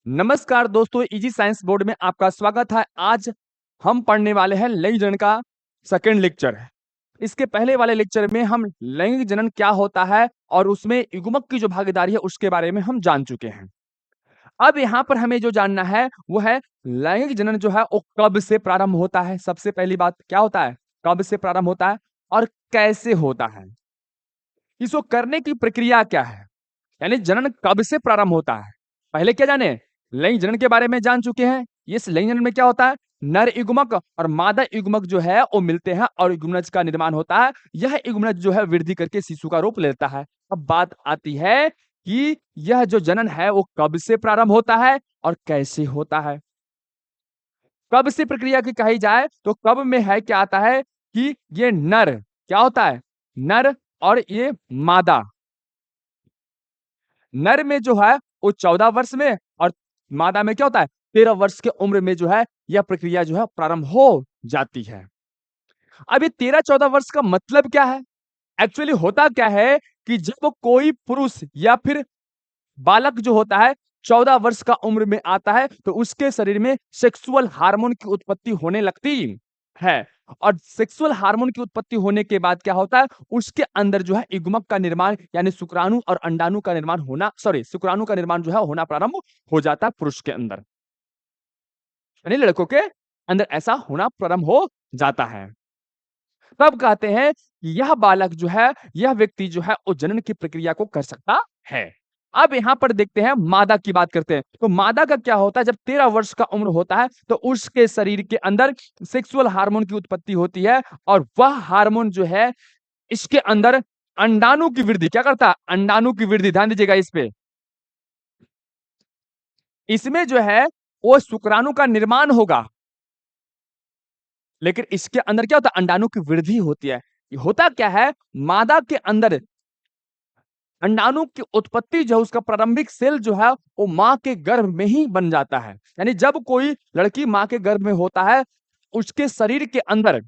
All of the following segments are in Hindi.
नमस्कार दोस्तों, इजी साइंस बोर्ड में आपका स्वागत है। आज हम पढ़ने वाले हैं लैंगिक जनन का सेकंड लेक्चर है। इसके पहले वाले लेक्चर में हम लैंगिक जनन क्या होता है और उसमें युग्मक की जो भागीदारी है उसके बारे में हम जान चुके हैं। अब यहाँ पर हमें जो जानना है वो है लैंगिक जनन जो है वो कब से प्रारंभ होता है। सबसे पहली बात क्या होता है, कब से प्रारंभ होता है और कैसे होता है, इसको करने की प्रक्रिया क्या है, यानी जनन कब से प्रारंभ होता है। पहले क्या जाने, लैंगिक जनन के बारे में जान चुके हैं। इस लैंगिक जनन में क्या होता है, नर युग्मक और मादा युग्मक जो है वो मिलते हैं और युग्मनज का निर्माण होता है। यह युग्मनज जो है वृद्धि करके शिशु का रूप लेता है। अब बात आती है कि यह जो जनन है वो कब से प्रारंभ होता है और कैसे होता है। कब से प्रक्रिया की कही जाए तो कब में है क्या आता है कि ये नर क्या होता है, नर और ये मादा। नर में जो है वो 14 वर्ष में और मादा में क्या होता है 13 वर्ष के उम्र में जो है यह प्रक्रिया जो है प्रारंभ हो जाती है। अब ये 13-14 वर्ष का मतलब क्या है, एक्चुअली होता क्या है कि जब कोई पुरुष या फिर बालक जो होता है 14 वर्ष का उम्र में आता है तो उसके शरीर में सेक्सुअल हार्मोन की उत्पत्ति होने लगती है। और सेक्सुअल हार्मोन की उत्पत्ति होने के बाद क्या होता है, उसके अंदर जो है युग्मक का निर्माण यानी शुक्राणु और अंडाणु का निर्माण होना शुक्राणु का निर्माण जो है होना प्रारंभ हो जाता है पुरुष के अंदर, यानी लड़कों के अंदर ऐसा होना प्रारंभ हो जाता है। तब कहते हैं कि यह बालक जो है, यह व्यक्ति जो है वो जनन की प्रक्रिया को कर सकता है। अब यहाँ पर देखते हैं मादा की बात करते हैं तो मादा का क्या होता है, जब 13 वर्ष का उम्र होता है तो उसके शरीर के अंदर सेक्सुअल हार्मोन की उत्पत्ति होती है और वह हार्मोन जो है इसके अंदर अंडाणु की वृद्धि क्या करता है, अंडाणु की वृद्धि, ध्यान दीजिएगा इस पे। इसमें जो है वो शुक्राणु का निर्माण होगा, लेकिन इसके अंदर क्या होता है, अंडाणु की वृद्धि होती है। होता क्या है, मादा के अंदर अंडाणु की उत्पत्ति जो है उसका प्रारंभिक सेल जो है वो माँ के गर्भ में ही बन जाता है। यानी जब कोई लड़की माँ के गर्भ में होता है उसके शरीर के अंदर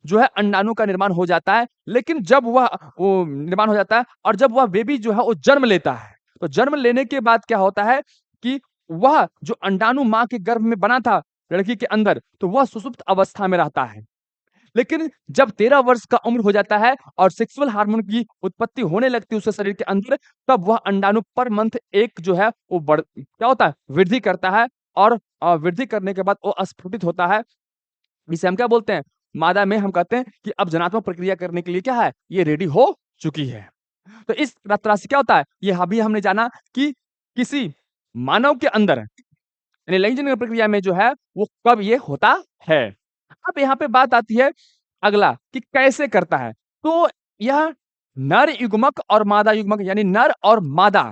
जो है अंडाणु का निर्माण हो जाता है। लेकिन जब वह वो निर्माण हो जाता है और जब वह बेबी जो है वो जन्म लेता है तो जन्म लेने के बाद क्या होता है कि वह जो अंडाणु माँ के गर्भ में बना था लड़की के अंदर तो वह सुषुप्त अवस्था में रहता है। लेकिन जब 13 वर्ष का उम्र हो जाता है और सेक्सुअल हार्मोन की उत्पत्ति होने लगती है उसके शरीर के अंदर, तब वह अंडाणु पर मंथ एक जो है वो बढ़ क्या होता है, वृद्धि करता है और वृद्धि करने के बाद वो अस्फुटित होता है। इसे हम क्या बोलते हैं, मादा में हम कहते हैं कि अब जनात्मक प्रक्रिया करने के लिए क्या है, ये रेडी हो चुकी है। तो इस तरह से क्या होता है, ये अभी हमने जाना कि किसी मानव के अंदर यानी लैंगिक जनन प्रक्रिया में जो है वो कब ये होता है। अब यहाँ पे बात आती है अगला कि कैसे करता है। तो यह नर युग्मक और मादा युग्मक यानी नर और मादा,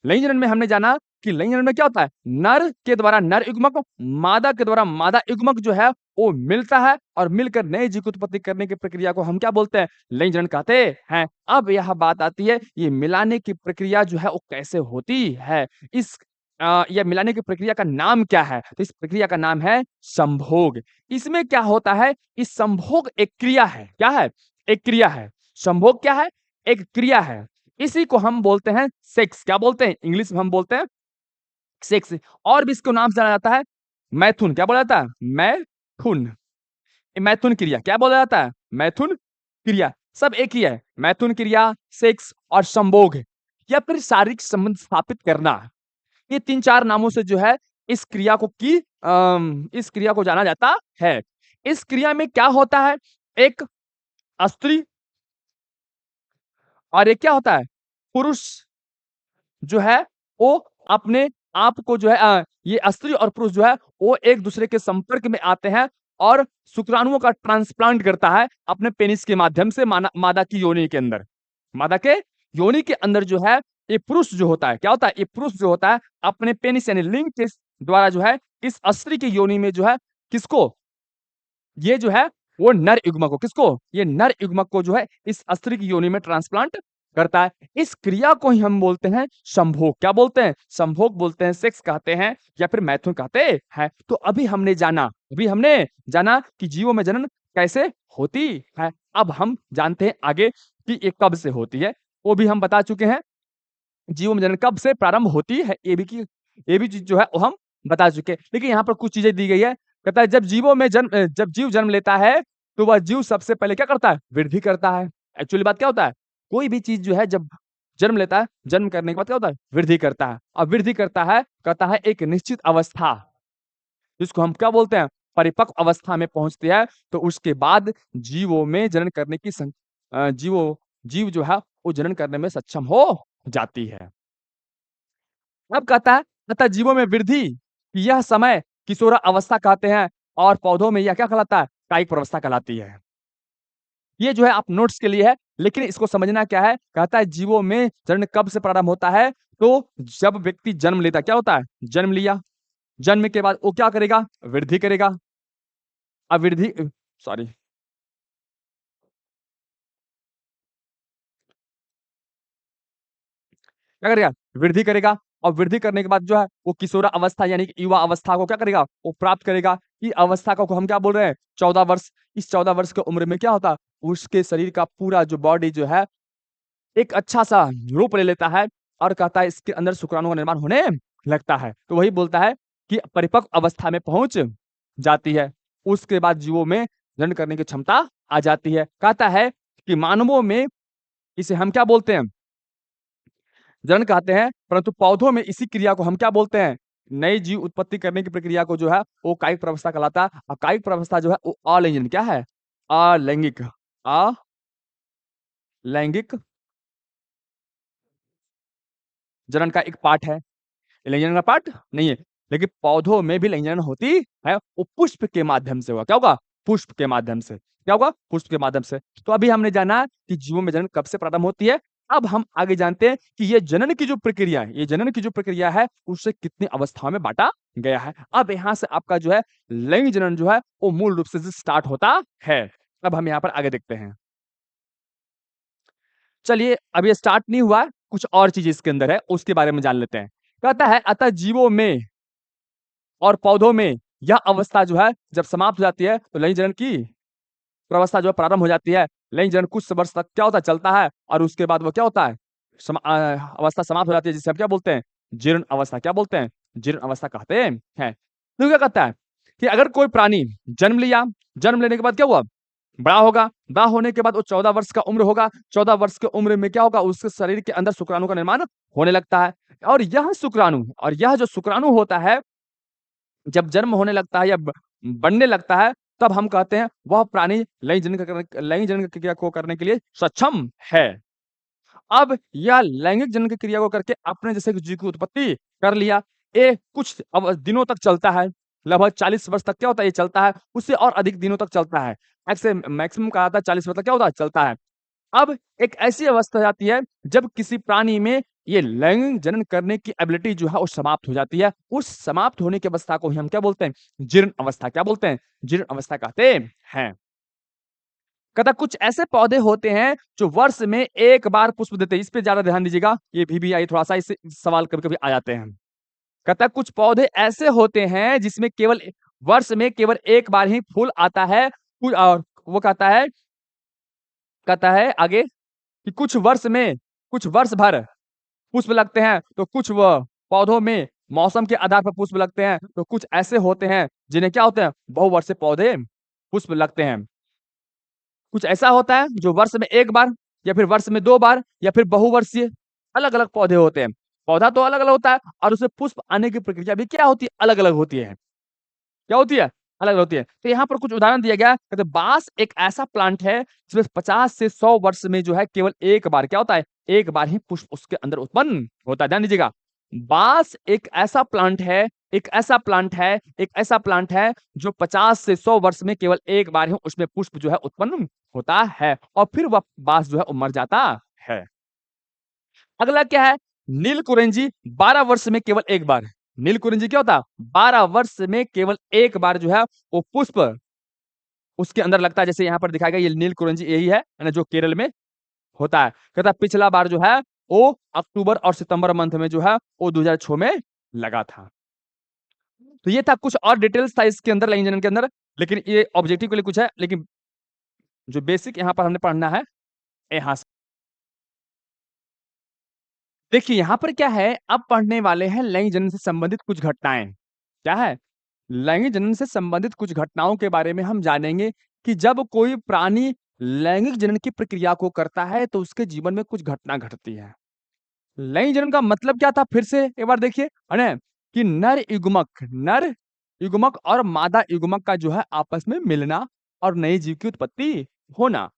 लैंगिक जनन में हमने जाना कि लैंगिक जनन में क्या होता है, नर के द्वारा नर युग्मक, मादा के द्वारा मादा युग्मक जो है वो मिलता है और मिलकर नए जीव की उत्पत्ति करने की प्रक्रिया को हम क्या बोलते हैं, लैंगिक जनन कहते हैं। अब यह बात आती है ये मिलाने की प्रक्रिया जो है वो कैसे होती है। इस यह मिलाने की प्रक्रिया का नाम क्या है, तो इस प्रक्रिया का नाम है संभोग। इसमें क्या होता है, इस संभोग एक क्रिया है, क्या है, एक क्रिया है। संभोग क्या है, एक क्रिया है। इसी को हम बोलते हैं सेक्स, क्या बोलते हैं, इंग्लिश में हम बोलते हैं सेक्स। और भी इसको नाम से जाना जाता है मैथुन, क्या बोला जाता है, मैथुन। मैथुन क्रिया क्या बोला जाता है, मैथुन क्रिया, सब एक ही है। मैथुन क्रिया, सेक्स और संभोग या फिर शारीरिक संबंध स्थापित करना, ये 3-4 नामों से जो है इस क्रिया को इस क्रिया को जाना जाता है। इस क्रिया में क्या होता है, एक स्त्री और एक क्या होता है, पुरुष जो है वो अपने आप को जो है ये स्त्री और पुरुष जो है वो एक दूसरे के संपर्क में आते हैं और शुक्राणुओं का ट्रांसप्लांट करता है अपने पेनिस के माध्यम से मादा की योनि के अंदर। मादा के योनि के अंदर जो है ये पुरुष जो होता है, क्या होता है, ये पुरुष जो होता है अपने पेनिस यानी लिंग के द्वारा जो है इस स्त्री की योनि में जो है किसको, ये जो है वो नर युग्मक को, किसको, ये नर युग्मक को जो है इस स्त्री की योनि में ट्रांसप्लांट करता है। इस क्रिया को ही हम बोलते हैं संभोग, क्या बोलते हैं, संभोग बोलते हैं, सेक्स कहते हैं या फिर मैथुन कहते हैं। तो अभी हमने जाना कि जीवों में जनन कैसे होती है। अब हम जानते हैं आगे कि ये कब से होती है, वो भी हम बता चुके हैं। जीवों में जनन कब से प्रारंभ होती है, ये भी चीज़ जो है वो हम बता चुके हैं। लेकिन यहाँ पर कुछ चीज़ें दी गई है, कहता है जब जीव जन्म लेता है, तो वह जीव सबसे पहले क्या करता है? वृद्धि करता है। एक्चुअली बात क्या होता है? कोई भी चीज़ जो है जब जन्म लेता है, जन्म करने के बाद क्या होता है? वृद्धि करता है और वृद्धि करता है एक निश्चित अवस्था, जिसको हम क्या बोलते हैं? परिपक्व अवस्था में पहुँचती है, तो उसके बाद जीवों में जनन करने की जीव जो है वो जनन करने में सक्षम हो जाती है। अब कहता है अतः जीवों में वृद्धि यह समय किशोरा अवस्था कहते हैं और पौधों में यह क्या कहलाता है? कायिक प्रवस्था कहलाती है। ये जो है आप नोट्स के लिए है, लेकिन इसको समझना क्या है? कहता है जीवों में जनन कब से प्रारंभ होता है? तो जब व्यक्ति जन्म लेता है, क्या होता है? जन्म लिया, जन्म के बाद वो क्या करेगा? वृद्धि करेगा। अब सॉरी क्या करेगा? वृद्धि करेगा और वृद्धि करने के बाद जो है वो किशोरा अवस्था यानी कि युवा अवस्था को क्या करेगा? वो प्राप्त करेगा। ये अवस्था को हम क्या बोल रहे हैं? 14 वर्ष। इस 14 वर्ष की उम्र में क्या होता है? उसके शरीर का पूरा जो बॉडी जो है एक अच्छा-सा रूप ले लेता है और कहता है इसके अंदर शुक्राणु का निर्माण होने लगता है। तो वही बोलता है कि परिपक्व अवस्था में पहुँच जाती है। उसके बाद जीवों में जनन करने की क्षमता आ जाती है। कहता है कि मानवों में इसे हम क्या बोलते हैं? जनन कहते हैं, परंतु पौधों में इसी क्रिया को हम क्या बोलते हैं? नई जीव उत्पत्ति करने की प्रक्रिया को जो है वो कायिक प्रवस्था कहलाता है और कायिक प्रवस्था जो है वो अलैंगिक क्या है? अलैंगिक अलैंगिक जनन का एक पार्ट है। लैंगिक का पार्ट नहीं है, लेकिन पौधों में भी लैंगिक होती है, वो पुष्प के माध्यम से होगा। क्या होगा? पुष्प के माध्यम से। क्या होगा? पुष्प के माध्यम से। तो अभी हमने जाना कि जीवों में जनन कब से प्रारंभ होती है। अब हम आगे जानते हैं कि ये जनन की जो प्रक्रिया है, ये जनन की जो प्रक्रिया है, उसे कितनी अवस्थाओं में बाँटा गया है। अब यहाँ से आपका जो है लैंगिक जनन जो है, वो मूल रूप से स्टार्ट होता है। अब हम यहाँ पर आगे देखते हैं। चलिए, अब ये स्टार्ट नहीं हुआ है, कुछ और चीज़ इसके अंदर है, उसके बारे में जान लेते हैं। कहता है अतः जीवों में और पौधों में यह अवस्था जो है जब समाप्त हो जाती है तो लैंगिक जनन की प्रवस्था जो है प्रारंभ हो जाती है। लैंगिक जनन कुछ वर्ष तक क्या होता है? चलता है और उसके बाद वो क्या होता है? अवस्था समाप्त हो जाती है जिसे हम क्या बोलते हैं? जीर्ण अवस्था। क्या बोलते हैं? जीर्ण अवस्था कहते हैं। तो क्या कहता है कि अगर कोई प्राणी जन्म लिया, जन्म लेने के बाद क्या हुआ? बड़ा होगा, बड़ा होने के बाद वो 14 वर्ष का उम्र होगा, 14 वर्ष की उम्र में क्या होगा? उसके शरीर के अंदर शुक्राणु का निर्माण होने लगता है और यह जो शुक्राणु होता है जब जन्म होने लगता है या बढ़ने लगता है, तब हम कहते हैं वह प्राणी लैंगिक जनन की क्रिया को करने के लिए सक्षम है। अब यह लैंगिक जनन की क्रिया को करके अपने जैसे जीव की उत्पत्ति कर लिया। ये कुछ दिनों तक चलता है, लगभग 40 वर्ष तक क्या होता है? ये चलता है, उससे और अधिक दिनों तक चलता है। ऐसे मैक्सिमम कहा जाता है 40 वर्ष तक क्या होता है? चलता है। अब एक ऐसी अवस्था आ जाती है जब किसी प्राणी में ये लैंगिक जनन करने की एबिलिटी जो है वो समाप्त हो जाती है। उस समाप्त होने की अवस्था को ही हम क्या बोलते हैं? जीर्ण अवस्था। क्या बोलते हैं? जीर्ण अवस्था कहते हैं। कहता कुछ ऐसे पौधे होते हैं जो वर्ष में 1 बार पुष्प देते हैं। इस पे ज़्यादा ध्यान दीजिएगा, ये VBI थोड़ा-सा इससे सवाल कभी-कभी आ जाते हैं। कहता कुछ पौधे ऐसे होते हैं जिसमें केवल वर्ष में केवल 1 बार ही फूल आता है। और वो कहता है आगे कि कुछ वर्ष भर पुष्प लगते हैं, तो कुछ पौधों में मौसम के आधार पर पुष्प लगते हैं, तो कुछ ऐसे होते हैं जिन्हें क्या होते हैं? बहुवर्षीय पौधे पुष्प लगते हैं। कुछ ऐसा होता है जो वर्ष में 1 बार या फिर वर्ष में 2 बार या फिर बहुवर्षीय अलग-अलग पौधे होते हैं। पौधा तो अलग-अलग होता है और उसमें पुष्प आने की प्रक्रिया भी क्या होती है? अलग-अलग होती है। क्या होती है? अलग होती है। तो यहाँ पर कुछ उदाहरण दिया गया है, कहते बाँस एक ऐसा प्लांट है जिसमें 50 से 100 वर्ष में जो है केवल 1 बार क्या होता है? 1 बार ही पुष्प उसके अंदर उत्पन्न होता है। ध्यान दीजिएगा। बाँस एक ऐसा प्लांट है जो 50 से 100 वर्ष में केवल 1 बार ही उसमें पुष्प जो है उत्पन्न होता है और फिर वह बाँस जो है वो मर जाता है। अगला क्या है? नीलकुरिंजी 12 वर्ष में केवल 1 बार। नीलकुरिंजी क्या होता है? 12 वर्ष में केवल 1 बार जो है वो पुष्प उसके अंदर लगता है। जैसे यहाँ पर दिखाया गया ये नीलकुरिंजी यही है ना जो केरल में होता है। कहता है पिछला बार जो है वो अक्टूबर और सितंबर मंथ में जो है वो 2006 में लगा था। तो ये था कुछ और डिटेल्स था इसके अंदर लैंगिक जनन के अंदर, लेकिन ये ऑब्जेक्टिव के लिए कुछ है, लेकिन जो बेसिक यहाँ पर हमने पढ़ना है यहाँ से देखिए यहाँ पर क्या है, अब पढ़ने वाले हैं लैंगिक जनन से संबंधित कुछ घटनाएँ। क्या है? लैंगिक जनन से संबंधित कुछ घटनाओं के बारे में हम जानेंगे कि जब कोई प्राणी लैंगिक जनन की प्रक्रिया को करता है, तो उसके जीवन में कुछ घटना घटती है। लैंगिक जनन का मतलब क्या था फिर से एक बार देखिए, है ना? कि नर युग्मक और मादा युग्मक का जो है आपस में मिलना और नए जीव की उत्पत्ति होना।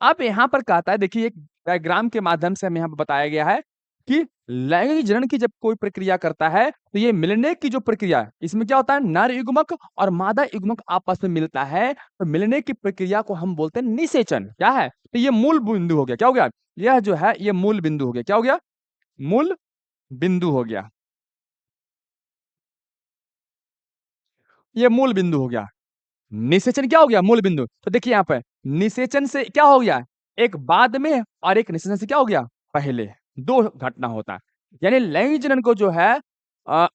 अब यहाँ पर कहता है देखिए एक डायग्राम के माध्यम से हमें यहाँ पे बताया गया है कि लैंगिक जनन की जब कोई प्रक्रिया करता है, तो ये मिलने की जो प्रक्रिया है, इसमें क्या होता है नर युग्मक और मादा युग्मक आपस में मिलता है, तो मिलने की प्रक्रिया को हम बोलते हैं निषेचन। क्या है? तो ये मूल बिंदु हो गया। क्या हो गया? यह जो है ये मूल बिंदु हो गया। क्या हो गया? मूल बिंदु हो गया। ये मूल बिंदु हो गया। निषेचन क्या हो गया? मूल बिंदु। तो देखिए यहाँ पे निषेचन से क्या हो गया? एक बाद में और एक निषेचन से क्या हो गया? पहले। 2 घटना होता है। यानी लैंगिक जनन को जो है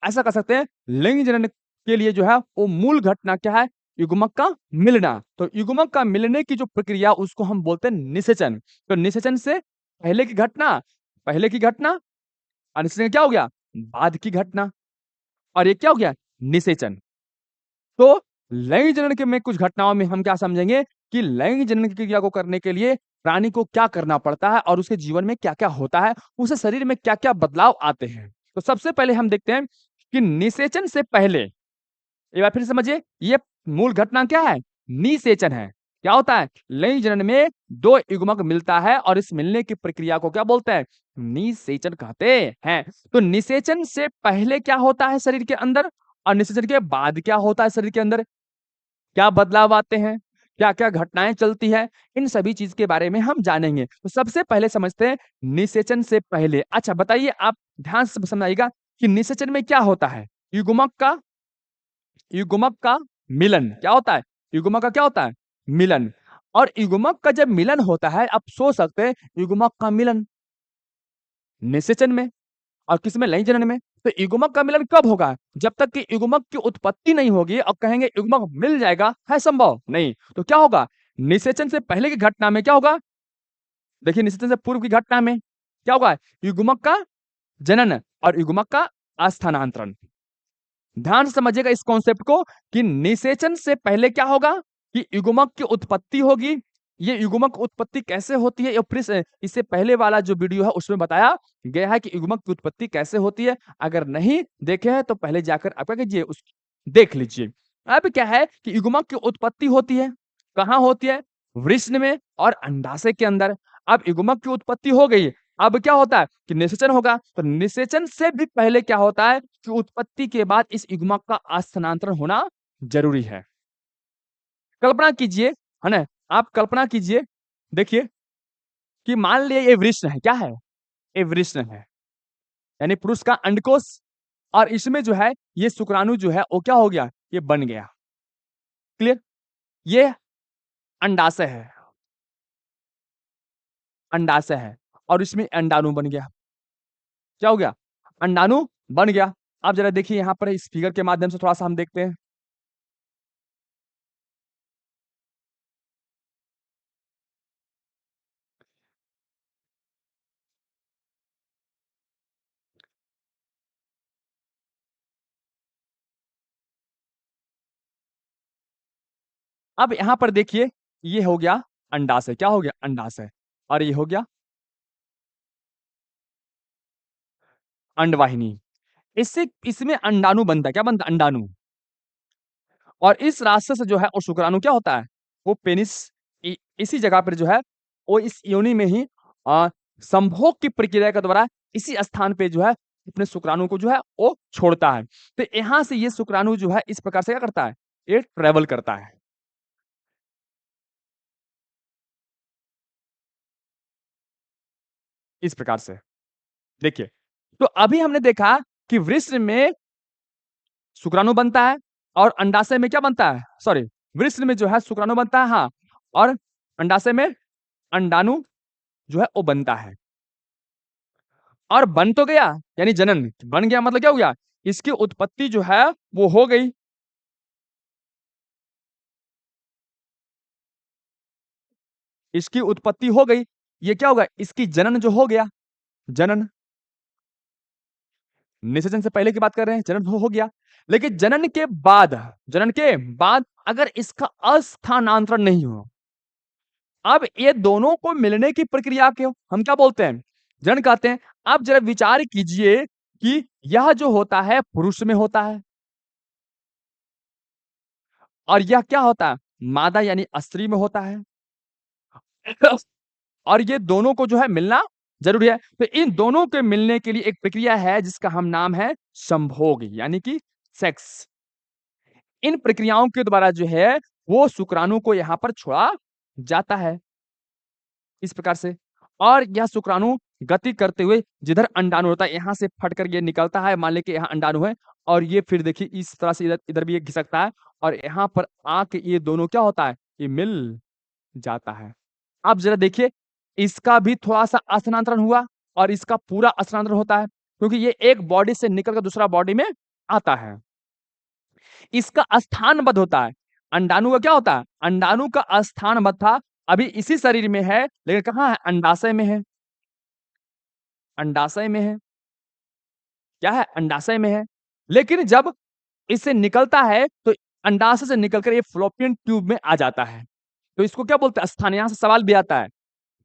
ऐसा कह सकते हैं लैंगिक जनन के लिए जो है वो मूल घटना क्या है? युग्मक का मिलना। तो युग्मक का मिलने की जो प्रक्रिया उसको हम बोलते हैं निषेचन। तो निषेचन से पहले की घटना और निषेचन क्या हो गया? बाद की घटना और ये क्या हो गया? निषेचन। तो लैंगिक जनन के में कुछ घटनाओं में हम क्या समझेंगे कि लैंगिक जनन की क्रिया को करने के लिए प्राणी को क्या करना पड़ता है और उसके जीवन में क्या-क्या होता है, उसके शरीर में क्या-क्या बदलाव आते हैं। तो सबसे पहले हम देखते हैं कि निषेचन से पहले एक बार फिर से समझिए, ये मूल घटना क्या है? निषेचन है। क्या होता है? लैंगिक जनन में 2 युग्मक मिलता है और इस मिलने की प्रक्रिया को क्या बोलते हैं? निषेचन कहते हैं। तो निषेचन से पहले क्या होता है शरीर के अंदर और निषेचन के बाद क्या होता है शरीर के अंदर? क्या बदलाव आते हैं? क्या-क्या घटनाएँ चलती हैं? इन सभी चीज़ के बारे में हम जानेंगे। तो सबसे पहले समझते हैं निषेचन से पहले। अच्छा बताइए आप ध्यान से समझाइएगा कि निषेचन में क्या होता है? युग्मक का युग्मक का मिलन। क्या होता है? युग्मक का क्या होता है? मिलन। और युग्मक का जब मिलन होता है, आप सोच सकते हैं युग्मक का मिलन निषेचन में और किसमें? लैंगिक जनन में। तो युग्मक का मिलन कब होगा? जब तक कि युग्मक की उत्पत्ति नहीं होगी और कहेंगे युग्मक मिल जाएगा, है संभव? नहीं। तो क्या होगा? निषेचन से पहले की घटना में क्या होगा? देखिए निषेचन से पूर्व की घटना में क्या होगा? युग्मक का जनन और युग्मक का स्थानांतरण। ध्यान से समझिएगा इस कॉन्सेप्ट को कि निषेचन से पहले क्या होगा कि युग्मक की उत्पत्ति होगी। ये युग्मक उत्पत्ति कैसे होती है? ये फिर से इससे पहले वाला जो वीडियो है उसमें बताया गया है कि युग्मक की उत्पत्ति कैसे होती है। अगर नहीं देखे हैं तो पहले जाकर आप क्या कीजिए उस देख लीजिए। अब क्या है कि युग्मक की उत्पत्ति होती है, कहाँ होती है? वृष्ण में और अंडाशय के अंदर। अब युग्मक की उत्पत्ति हो गई, अब क्या होता है कि निषेचन होगा। तो निषेचन से भी पहले क्या होता है कि उत्पत्ति के बाद इस युग्मक का स्थानांतरण होना ज़रूरी है। कल्पना कीजिए, है ना? आप कल्पना कीजिए, देखिए कि मान लिया ये वृषण है, क्या है? ये वृषण है, यानी पुरुष का अंडकोष और इसमें जो है ये शुक्राणु जो है वो क्या हो गया? ये बन गया। क्लियर? ये अंडाशय है, अंडाशय है और इसमें अंडाणु बन गया। क्या हो गया? अंडाणु बन गया। अब ज़रा देखिए यहाँ पर इस फिगर के माध्यम से थोड़ा-सा हम देखते हैं। अब यहाँ पर देखिए, ये हो गया अंडाशय, क्या हो गया? अंडाशय और ये हो गया अंडवाहिनी। इससे इसमें अंडाणु बनता है, क्या बनता है? अंडाणु और इस रास्ते से जो है वो शुक्राणु क्या होता है? वो पेनिस इसी जगह पर जो है वो इस योनि में ही संभोग की प्रक्रिया के द्वारा इसी स्थान पे जो है अपने शुक्राणु को जो है वो छोड़ता है। तो यहाँ से ये शुक्राणु जो है इस प्रकार से क्या करता है? ये ट्रैवल करता है, इस प्रकार से। देखिए, तो अभी हमने देखा कि वृषण में शुक्राणु बनता है और अंडाशय में क्या बनता है? सॉरी, वृषण में जो है शुक्राणु बनता है, हाँ, और अंडाशय में अंडाणु जो है वो बनता है। और बन तो गया, यानी जनन, बन गया मतलब क्या हो गया? इसकी उत्पत्ति जो है वो हो गई। इसकी उत्पत्ति हो गई। ये क्या होगा? इसकी जनन जो हो गया, जनन। निषेचन से पहले की बात कर रहे हैं, जनन हो गया। लेकिन जनन के बाद अगर इसका अस्थानांतरण नहीं हो, अब ये दोनों को मिलने की प्रक्रिया को हम क्या बोलते हैं? जनन कहते हैं। अब जरा विचार कीजिए कि यह जो होता है पुरुष में होता है और यह क्या होता है? मादा यानी स्त्री में होता है। और ये दोनों को जो है मिलना ज़रूरी है। तो इन दोनों के मिलने के लिए एक प्रक्रिया है जिसका हम नाम है संभोग यानी कि सेक्स। इन प्रक्रियाओं के द्वारा जो है वो शुक्राणु को यहाँ पर छोड़ा जाता है, इस प्रकार से। और यह शुक्राणु गति करते हुए जिधर अंडाणु होता है यहाँ से फट कर ये निकलता है, मान लें कि यहाँ अंडाणु है और ये फिर देखिए इस तरह से इधर इधर भी ये घिसकता है और यहाँ पर आके ये दोनों क्या होता है? ये मिल जाता है। अब ज़रा देखिए, इसका भी थोड़ा-सा स्थानांतरण हुआ और इसका पूरा स्थानांतरण होता है, क्योंकि ये एक बॉडी से निकल कर दूसरा बॉडी में आता है। इसका स्थानबद्ध होता है। अंडाणु का क्या होता है? अंडाणु का स्थानबद्ध था, अभी इसी शरीर में है, लेकिन कहाँ है? अंडाशय में है। अंडाशय में है। क्या है? अंडाशय में है। लेकिन जब इससे निकलता है, तो अंडाशय से निकल कर ये फ़्लोपियन ट्यूब में आ जाता है। तो इसको क्या बोलते हैं? स्थान। यहाँ से सवाल भी आता है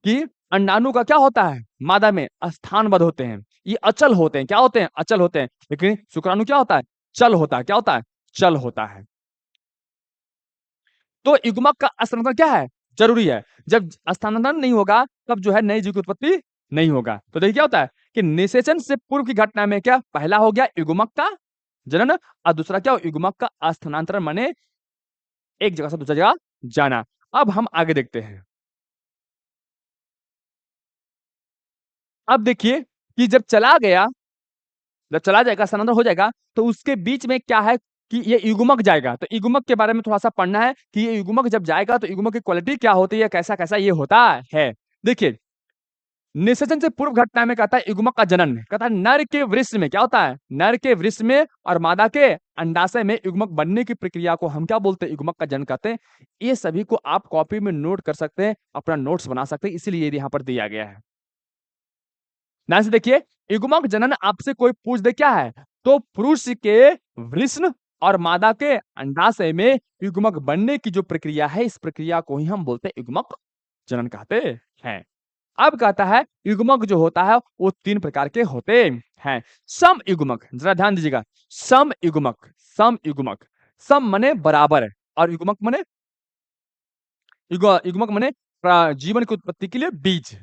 कि अंडाणु का क्या होता है? मादा में स्थानबद्ध होते हैं। ये अचल होते हैं। क्या होते हैं? अचल होते हैं। लेकिन शुक्राणु क्या होता है? चल होता है। क्या होता है? चल होता है। तो युग्मक का स्थानांतरण क्या है? ज़रूरी है। जब स्थानांतरण नहीं होगा, तब जो है नए जीव की उत्पत्ति नहीं होगा। तो देखिए क्या होता है कि निषेचन से पूर्व की घटना में क्या पहला हो गया युग्मक का जनन और दूसरा क्या युग्मक का स्थानांतरण माने एक जगह से दूसरी जगह जाना। अब हम आगे देखते हैं। अब देखिए कि जब चला जाएगा, स्थानांतरण हो जाएगा, तो उसके बीच में क्या है कि ये युग्मक जाएगा। तो युग्मक के बारे में थोड़ा-सा पढ़ना है कि ये युग्मक जब जाएगा तो युग्मक की क्वालिटी क्या होती है, कैसा-कैसा ये होता है। देखिए, निषेचन से पूर्व घटना में कहता है युग्मक का जनन। कहता है नर के वृष में क्या होता है? नर के वृष में और मादा के अंडाशय में युग्मक बनने की प्रक्रिया को हम क्या बोलते हैं? युग्मक का जनन कहते हैं। ये सभी को आप कॉपी में नोट कर सकते हैं, अपना नोट्स बना सकते हैं, इसीलिए ये यहाँ पर दिया गया है। ध्यान से देखिए, युग्मक जनन आपसे कोई पूछ दे क्या है? तो पुरुष के वृषण और मादा के अंडाशय में युग्मक बनने की जो प्रक्रिया है, इस प्रक्रिया को ही हम बोलते हैं युग्मक जनन कहते हैं। अब कहता है युग्मक जो होता है वो 3 प्रकार के होते हैं। समयुग्मक, जरा ध्यान दीजिएगा। समयुग्मक, समयुग्मक, सम माने बराबर और युग्मक माने युग्मक माने जीवन की उत्पत्ति के लिए बीज।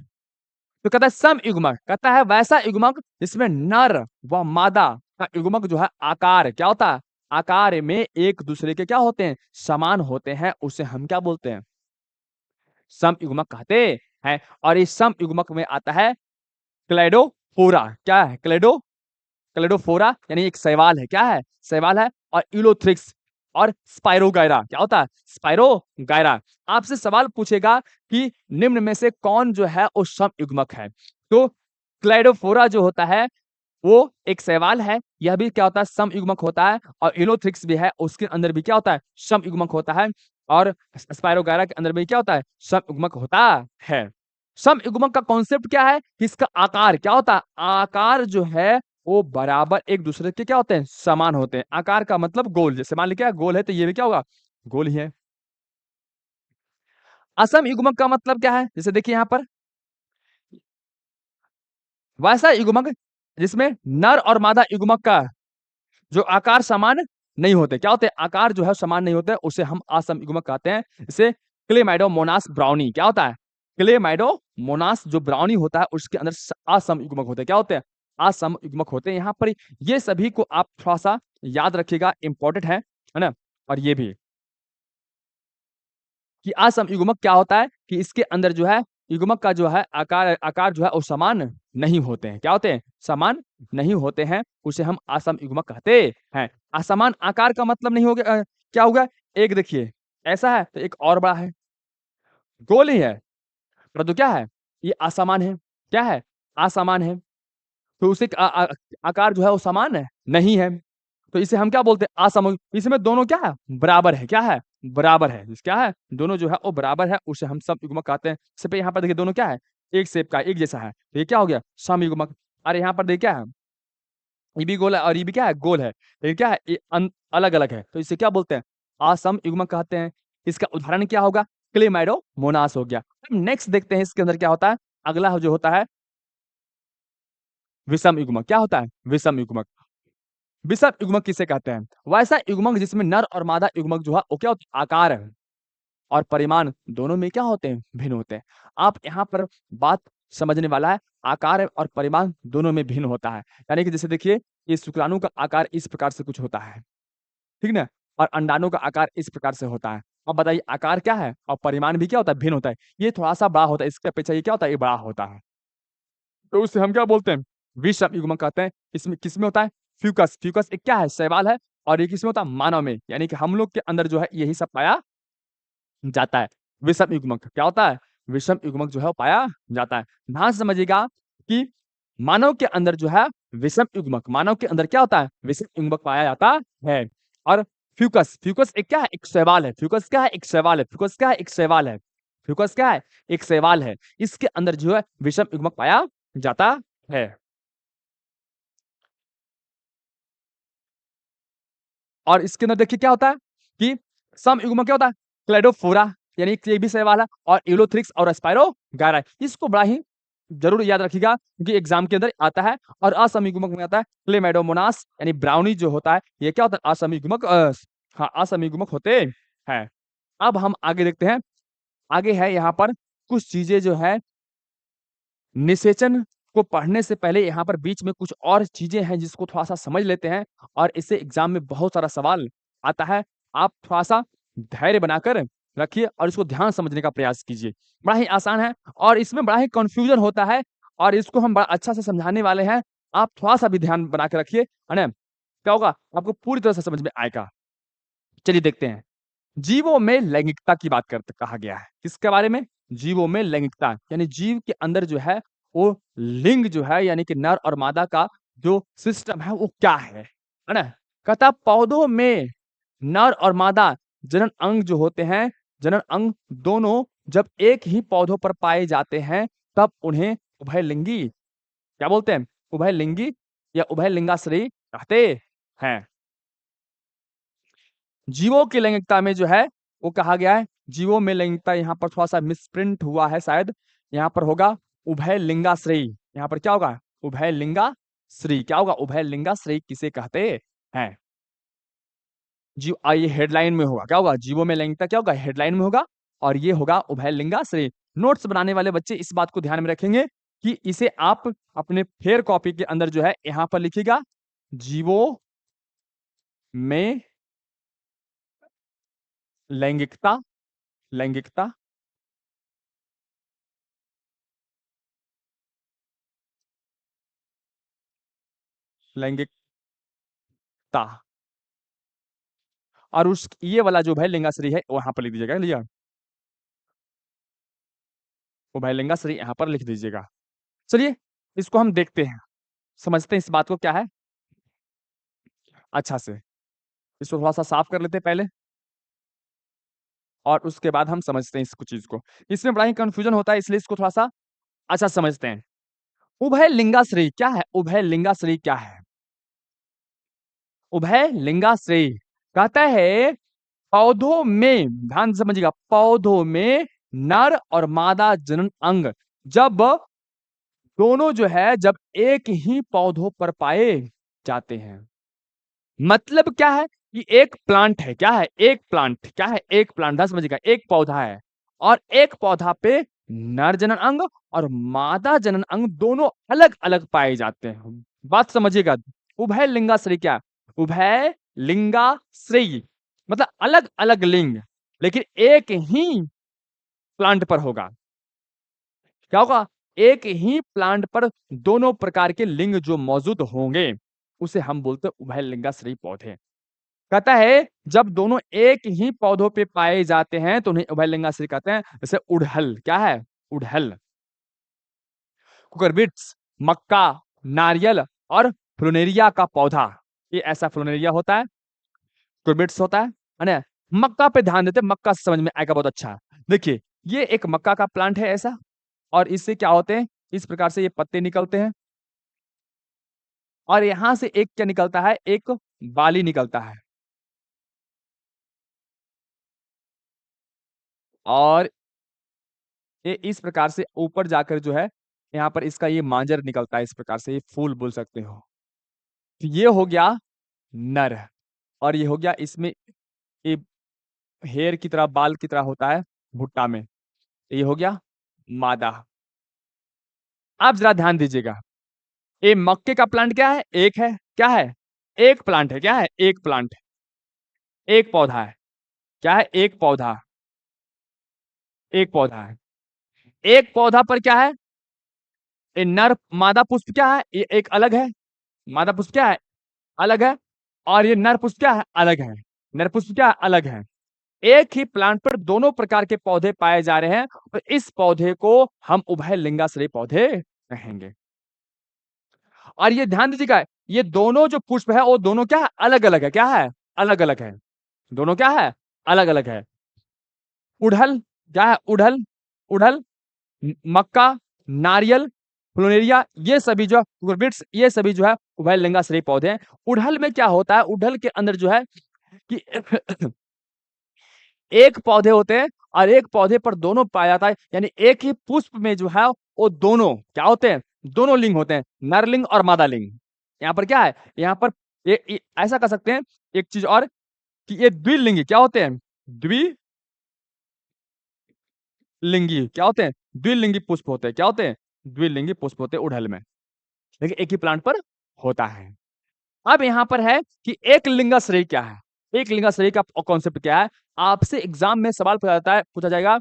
तो कहता है समयुग्मक, कहता है वैसा युग्मक जिसमें नर व मादा का युग्मक जो है आकार क्या होता है? आकार में एक दूसरे के क्या होते हैं? समान होते हैं, उसे हम क्या बोलते हैं? समयुग्मक कहते हैं। और इस समयुग्मक में आता है क्लेडोफोरा। क्या है? क्लेडोफोरा यानी एक शैवाल है। क्या है? शैवाल है। और यूलोथ्रिक्स और स्पाइरोगायरा। क्या होता है? स्पाइरोगायरा। आपसे सवाल पूछेगा कि निम्न में से कौन जो है वो समयुग्मक है? तो क्लेडोफोरा जो होता है वो एक शैवाल है, यह भी क्या होता है? समयुग्मक होता है। और यूलोथ्रिक्स भी है, उसके अंदर भी क्या होता है? समयुग्मक होता है। और स्पाइरोगायरा के अंदर भी क्या होता है? समयुग्मक होता है। समयुग्मक का कॉन्सेप्ट क्या है? कि इसका आकार क्या होता है? आकार जो है वो बराबर एक दूसरे के क्या होते हैं? समान होते हैं। आकार का मतलब गोल, जैसे मान लीजिए क्या गोल है तो ये भी क्या होगा? गोल ही है। असमयुग्मक का मतलब क्या है? जैसे देखिए यहाँ पर वैसा युग्मक जिसमें नर और मादा युग्मक का जो आकार समान नहीं होते। क्या होते हैं? आकार जो है समान नहीं होते, उसे हम असमयुग्मक कहते हैं। जैसे क्लेमाइडोमोनास ब्राउनी क्या होता है? क्लेमाइडोमोनास जो ब्राउनी होता है उसके अंदर असमयुग्मक होते हैं। क्या होते हैं? असमयुग्मक होते हैं। यहाँ पर ये सभी को आप थोड़ा-सा याद रखिएगा, इम्पोर्टेंट है ना? और ये भी कि असमयुग्मक क्या होता है कि इसके अंदर जो है युग्मक का जो है आकार आकार जो है वो समान नहीं होते हैं। क्या होते हैं? समान नहीं होते हैं, उसे हम असमयुग्मक कहते हैं। असमान आकार का मतलब नहीं हो गया क्या होगा? एक देखिए ऐसा है तो एक और बड़ा है, गोल ही है, परंतु क्या है? ये असमान है। क्या है? असमान है। तो उसे आकार जो है वो समान है नहीं है। तो इसे हम क्या बोलते हैं? असम। इसमें दोनों क्या है? बराबर है। क्या है? बराबर है। क्या है? दोनों जो है वो बराबर है, उसे हम समयुग्मक कहते हैं। जैसे पे यहाँ पर देखिए दोनों क्या है? एक शेप का, एक जैसा है। तो ये क्या हो गया? समयुग्मक। और यहाँ पर देखिए क्या है? ये भी गोल है और ये भी क्या है, गोल है, लेकिन क्या है, ये अलग अलग है, तो इसे क्या बोलते हैं, असम युग्मक कहते हैं। इसका उदाहरण क्या होगा, क्लेमाइडोमोनास हो गया। नेक्स्ट देखते हैं इसके अंदर क्या होता है, अगला जो होता है विषम युग्मक। क्या होता है, विषम युग्मक। विषम युग्मक किसे कहते हैं, वैसा युग्मक जिसमें नर और मादा युग्मक जो है वो क्या होता है, आकार और परिमाण दोनों में क्या होते हैं, भिन्न होते हैं। आप यहाँ पर बात समझने वाला है, आकार और परिमाण दोनों में भिन्न होता है। यानी कि जैसे देखिए, ये शुक्राणु का आकार इस प्रकार से कुछ होता है, ठीक ना, और अंडाणु का आकार इस प्रकार से होता है। अब बताइए आकार क्या है और परिमाण भी क्या होता है, भिन्न होता है। ये थोड़ा सा बड़ा होता है, इसके अपेक्षा ये क्या होता है, ये बड़ा होता है, तो उसे हम क्या बोलते हैं, विषम युग्मक कहते हैं। इसमें किसमें होता है, फ्यूकस। फ्यूकस एक क्या है, शैवाल है, और ये किसमें होता है, मानव में, यानी कि हम लोग के अंदर जो है यही सब पाया जाता है। विषम युग्मक क्या होता है, विषम युग्मक जो है वो पाया जाता है। ध्यान से समझिएगा कि मानव के अंदर जो है विषम युग्मक, मानव के अंदर क्या होता है, विषम युग्मक पाया जाता है। और फ्यूकस, फ्यूकस एक क्या है, एक शैवाल है। फ्यूकस क्या है, एक शैवाल है। फ्यूकस क्या है, एक शैवाल है। फ्यूकस क्या है, एक शैवाल है। इसके अंदर जो है विषम युग्मक पाया जाता है। और इसके अंदर देखिए क्या होता है कि समयुग्मक क्या होता है, क्लेडोफोरा, यानी कि ये भी शैवाल है, और यूलोथ्रिक्स और स्पाइरोगायरा। इसको बड़ा ही जरूर याद रखिएगा क्योंकि एग्जाम के अंदर आता है। और असमयुग्मक में आता है क्लेमेडोमोनास, यानी ब्राउनी जो होता है, ये क्या होता है, असमयुग्मक हाँ असमयुग्मक होते हैं। अब हम आगे देखते हैं, आगे है यहाँ पर कुछ चीजें जो है निषेचन को पढ़ने से पहले यहाँ पर बीच में कुछ और चीजें हैं जिसको थोड़ा सा समझ लेते हैं, और इससे एग्जाम में बहुत सारा सवाल आता है। आप थोड़ा सा धैर्य बनाकर रखिए और इसको ध्यान समझने का प्रयास कीजिए। बड़ा ही आसान है और इसमें बड़ा ही कंफ्यूजन होता है, और इसको हम बड़ा अच्छा से समझाने वाले हैं। आप थोड़ा सा भी ध्यान बना के रखिए, है ना, क्या होगा, आपको पूरी तरह से समझ में आएगा। चलिए देखते हैं, जीवों में लैंगिकता की बात करते कहा गया है, किसके बारे में, जीवों में लैंगिकता, यानी जीव के अंदर जो है वो लिंग जो है, यानी कि नर और मादा का जो सिस्टम है वो क्या है ना। कहता पौधों में नर और मादा जनन अंग जो होते हैं, जनन अंग दोनों जब एक ही पौधों पर पाए जाते हैं तब उन्हें उभयलिंगी क्या बोलते हैं, उभयलिंगी या उभयलिंगाश्रयी कहते हैं। जीवों की लैंगिकता में जो है वो कहा गया है, जीवों में लैंगिकता यहाँ पर थोड़ा सा मिसप्रिंट हुआ है शायद, यहाँ पर होगा उभय लिंगाश्रयी। यहाँ पर क्या होगा, उभय लिंगाश्रयी। क्या होगा, उभय लिंगाश्रयी किसे कहते हैं। जीव ये हेडलाइन में होगा, क्या होगा, जीवों में लैंगिकता क्या होगा, हेडलाइन में होगा, और ये होगा उभय लिंगाश्रयी। नोट्स बनाने वाले बच्चे इस बात को ध्यान में रखेंगे कि इसे आप अपने फेयर कॉपी के अंदर जो है यहाँ पर लिखिएगा, जीवों में लैंगिकता, लैंगिकता लैंगिकता, और उस ये वाला जो भयलिंगाश्री है वहां पर लिख दीजिएगा, लिया, वो भयलिंगाश्री यहाँ पर लिख दीजिएगा। चलिए इसको हम देखते हैं, समझते हैं इस बात को क्या है अच्छा से। इसको थोड़ा सा साफ कर लेते हैं पहले, और उसके बाद हम समझते हैं इसको चीज को। इसमें बड़ा ही कंफ्यूजन होता है, इसलिए इसको थोड़ा सा अच्छा समझते हैं। उभय लिंगाश्री क्या है, उभय लिंगाश्री क्या है, उभय लिंगाश्री कहता है पौधों में, ध्यान से समझिएगा, पौधों में नर और मादा जनन अंग जब दोनों जो है जब एक ही पौधों पर पाए जाते हैं। मतलब क्या है कि एक प्लांट है, क्या है, एक प्लांट, क्या है, एक प्लांट, ध्यान समझिएगा, एक पौधा है, और एक पौधा पे नर जनन अंग और मादा जनन अंग दोनों अलग अलग पाए जाते हैं। बात समझिएगा, उभय लिंगाश्रय क्या है? उभय लिंगाश्रय मतलब अलग अलग लिंग, लेकिन एक ही प्लांट पर होगा। क्या होगा, एक ही प्लांट पर दोनों प्रकार के लिंग जो मौजूद होंगे उसे हम बोलते हैं उभय लिंगाश्रयी पौधे। कहता है जब दोनों एक ही पौधों पे पाए जाते हैं तो उन्हें उभय लिंगाश्रयी कहते हैं। जैसे उड़हल, क्या है, उड़हल, कुकुरबिट्स, मक्का, नारियल और फ्लोनेरिया का पौधा, ये ऐसा फ्लोनेरिया होता है, कुकुरबिट्स होता है ना। मक्का पे ध्यान देते, मक्का से समझ में आएगा बहुत अच्छा। देखिए ये एक मक्का का प्लांट है ऐसा, और इससे क्या होते हैं, इस प्रकार से ये पत्ते निकलते हैं, और यहां से एक क्या निकलता है, एक बाली निकलता है। और ये इस प्रकार से ऊपर जाकर जो है, यहाँ पर इसका ये मांजर निकलता है, इस प्रकार से ये फूल बोल सकते हो। तो ये हो गया नर, और ये हो गया इसमें ये हेयर की तरह, बाल की तरह होता है भुट्टा में। ये हो गया मादा। आप जरा ध्यान दीजिएगा, ये मक्के का प्लांट क्या है, एक है, क्या है, एक प्लांट है, क्या है, एक प्लांट, एक पौधा है, क्या है, एक पौधा, एक पौधा है। एक पौधा पर क्या है, ये नर मादा पुष्प क्या है, ये एक अलग है, मादा पुष्प क्या है, अलग है, और ये नर पुष्प क्या है, अलग है, नर पुष्प क्या है, अलग है। एक ही प्लांट पर दोनों प्रकार के पौधे पाए जा रहे हैं, और इस पौधे को हम उभय लिंगाश्रयी पौधे कहेंगे। और ये ध्यान दीजिएगा, ये दोनों जो पुष्प है वो दोनों क्या है, अलग अलग है, क्या है, अलग अलग है, दोनों क्या है, अलग अलग है। उड़हल क्या है, उड़हल, उड़हल, मक्का, नारियल, प्लुमेरिया, ये सभी जो है कुकुरबिट्स, ये सभी जो है उभय लिंगाश्रयी पौधे हैं। उड़हल में क्या होता है, उड़हल के अंदर जो है कि एक पौधे होते हैं, और एक पौधे पर दोनों पाया जाता है, यानी एक ही पुष्प में जो है वो दोनों क्या होते हैं, दोनों लिंग होते हैं, नरलिंग और मादा लिंग। यहाँ पर क्या है, यहाँ पर ये ऐसा कर सकते हैं, एक चीज और, कि ये द्विलिंगी क्या होते हैं, द्विलिंगी क्या होते हैं, द्विलिंगी पुष्प होते हैं, क्या होते हैं, द्विलिंगी पुष्प होते हैं उड़हल में, लेकिन एक ही प्लांट पर होता है। अब यहाँ पर है कि एक लिंगाश्रयी क्या है, एक लिंगाश्रयी का कॉन्सेप्ट क्या है। आपसे एग्जाम में सवाल पूछा जाएगा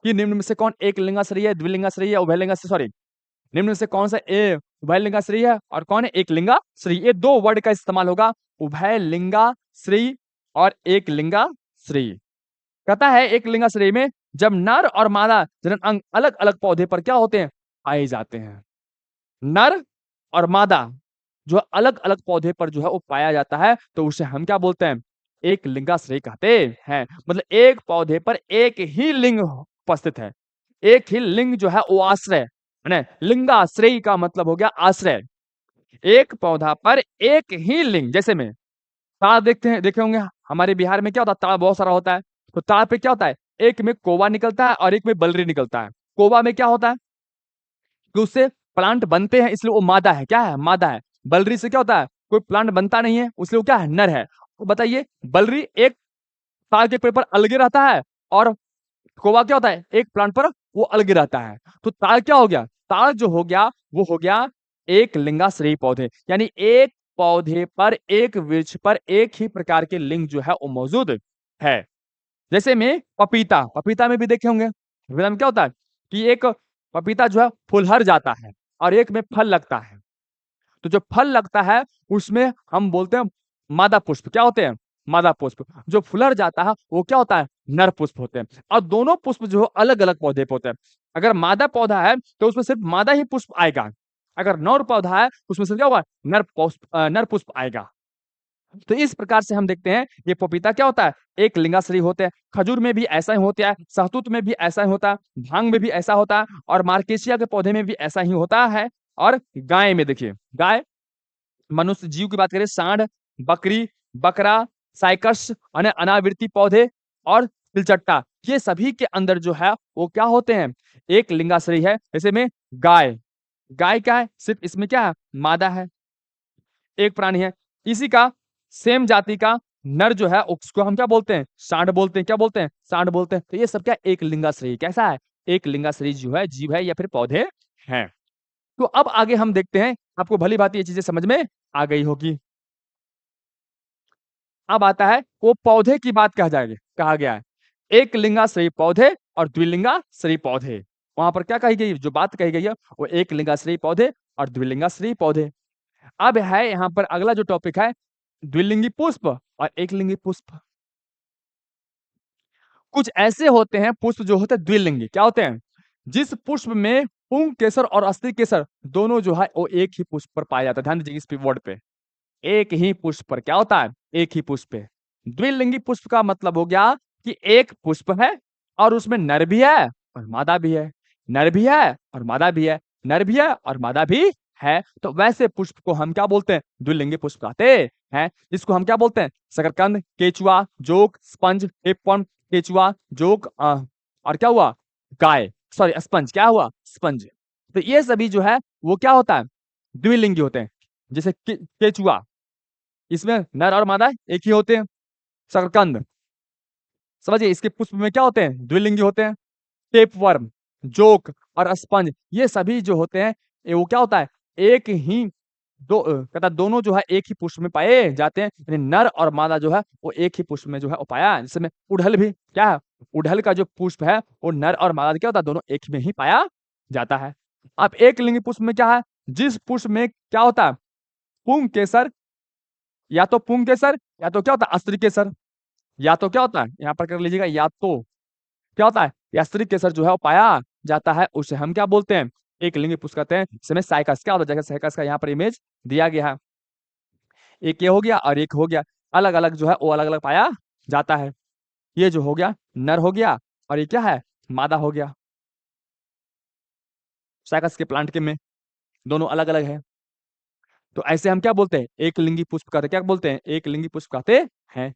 कि निम्न में से कौन एक लिंगाश्रयी है, द्विलिंगाश्रयी है, उभयलिंगाश्रयी, सॉरी, निम्न में से कौन सा ए उभयलिंगाश्रयी है और कौन है एक लिंगाश्रयी। ये दो वर्ड का इस्तेमाल होगा, उभयलिंगाश्रयी और एक लिंगाश्रयी। कहता है एक लिंगाश्रयी में जब नर और मादा जनन अंग अलग अलग पौधे पर क्या होते हैं, पाए जाते हैं। नर और मादा जो अलग अलग पौधे पर जो है वो पाया जाता है, तो उसे हम क्या बोलते हैं, एक लिंगाश्रयी कहते हैं। मतलब एक पौधे पर एक ही लिंग उपस्थित है, एक ही लिंग जो है वो आश्रय है ना। लिंगाश्रयी का मतलब हो गया आश्रय। एक पौधा पर एक ही लिंग, जैसे में ताड़ देखते हैं, देखे होंगे हमारे बिहार में क्या होता है, ताड़ बहुत सारा होता है। तो ताड़ पे क्या होता है, एक में कोवा निकलता है और एक में बलरी निकलता है। कोवा में क्या होता है कि उससे प्लांट बनते हैं, इसलिए वो मादा है, क्या है, मादा है। बलरी से क्या होता है, कोई प्लांट बनता नहीं है, उसलिए वो क्या है, नर है। तो बताइए, बलरी एक ताड़ के पेड़ पर अलगे रहता है, और कोवा क्या होता है, एक प्लांट पर वो अलगे रहता है। तो ताड़ क्या हो गया, ताड़ जो हो गया वो हो गया एक लिंगाश्रयी पौधे, यानी एक पौधे पर, एक वृक्ष पर एक ही प्रकार के लिंग जो है वो मौजूद है। जैसे में पपीता, पपीता में भी देखे होंगे, पपीता में क्या होता है कि एक पपीता जो है फुलहर जाता है और एक में फल लगता है। तो जो फल लगता है उसमें हम बोलते हैं मादा पुष्प, क्या होते हैं, मादा पुष्प। जो फुलर जाता है वो क्या होता है, नर पुष्प होते हैं। और दोनों पुष्प जो है अलग अलग पौधे पे होते हैं। अगर मादा पौधा है तो उसमें सिर्फ मादा ही पुष्प आएगा, अगर नर पौधा है तो उसमें से क्या होगा, नर पुष्प आएगा। तो इस प्रकार से हम देखते हैं ये पपीता क्या होता है, एक लिंगाश्रयी होते हैं। खजूर में भी ऐसा ही होता है, सहतूत में भी ऐसा ही होता है, भांग में भी ऐसा होता है, और मार्केशिया के पौधे में भी ऐसा ही होता है। और गाय में देखिए, गाय, मनुष्य जीव की बात करें, सांड, बकरी, बकरा, साइकस, अनावृति पौधे और तिलचट्टा, ये सभी के अंदर जो है वो क्या होते हैं, एक लिंगाश्रयी है। जैसे में गाय, गाय क्या है, सिर्फ इसमें क्या है, मादा है, एक प्राणी है। इसी का सेम जाति का नर जो है उसको हम क्या बोलते हैं, सांड बोलते हैं, क्या बोलते हैं, सांड बोलते हैं। तो ये सब क्या, एक लिंगाश्रयी, कैसा है, एक लिंगाश्रयी जो है जीव है या फिर पौधे हैं। तो अब आगे हम देखते हैं, आपको भली भांति ये चीजें समझ में आ गई होगी। अब आता है वो पौधे की बात कहा गया है, एक लिंगाश्रयी पौधे और द्विलिंगाश्रयी पौधे। वहां पर क्या कही गई, जो बात कही गई है वो एक लिंगाश्रयी पौधे और द्विलिंगाश्रयी पौधे। अब है यहाँ पर अगला जो टॉपिक है, द्विलिंगी पुष्प और एक लिंगी पुष्प। कुछ ऐसे होते हैं पुष्प जो होते हैं द्विलिंगी, क्या होते हैं, जिस पुष्प में पुंग केसर और अस्थि केसर दोनों जो है वो एक ही पुष्प पर पाया जाता है। ध्यान दीजिए इस वर्ड पे, एक ही पुष्प पर क्या होता है, एक ही पुष्प पे। द्विलिंगी पुष्प का मतलब हो गया कि एक पुष्प है और उसमें नर भी है और मादा भी है, नर भी है और मादा भी है, नर भी है और मादा भी है, तो वैसे पुष्प को हम क्या बोलते हैं? द्विलिंगी पुष्प कहते हैं। इसको हम क्या बोलते हैं? शकरकंद, केचुआ, जोंक, स्पंज, टेपवर्म, केचुआ, जोंक और क्या हुआ? गाय, सॉरी स्पंज, क्या हुआ? स्पंज। तो ये सभी जो है वो क्या होता है? द्विलिंगी होते हैं। जैसे केचुआ, इसमें नर और मादा एक ही होते हैं। शकरकंद, समझिए इसके पुष्प में क्या होते हैं? द्विलिंगी होते हैं। टेपवर्म, जोक और स्पंज, ये सभी जो होते हैं ये वो क्या होता है? एक ही कहता है दोनों जो है एक ही पुष्प में पाए जाते हैं, यानी नर और मादा जो है वो एक ही पुष्प में जो है वो पाया है। जिसमें उड़हल भी क्या है? उड़हल का जो पुष्प है वो नर और मादा क्या होता है? दोनों एक में ही पाया जाता है। अब एक लिंगी पुष्प में क्या है? जिस पुष्प में क्या होता है? पुंकेसर, या तो पुंकेसर या तो क्या होता है? अस्त्री केसर, या तो क्या होता है? यहाँ पर कर लीजिएगा, या तो क्या होता है? या स्त्री केसर जो है वो पाया जाता है, उसे हम क्या बोलते हैं? एक लिंगी पुष्प कहते हैं। इसमें साइकस क्या होता है? जैसे साइकस का यहाँ पर इमेज दिया गया है। एक ये हो गया और एक हो गया, अलग अलग जो है वो अलग अलग पाया जाता है। ये जो हो गया नर हो गया, और ये क्या है? मादा हो गया। साइकस के प्लांट के में दोनों अलग अलग है। तो ऐसे हम क्या बोलते हैं? एक लिंगी पुष्प कहते हैं। क्या बोलते हैं? एक लिंगी पुष्प कहते हैं।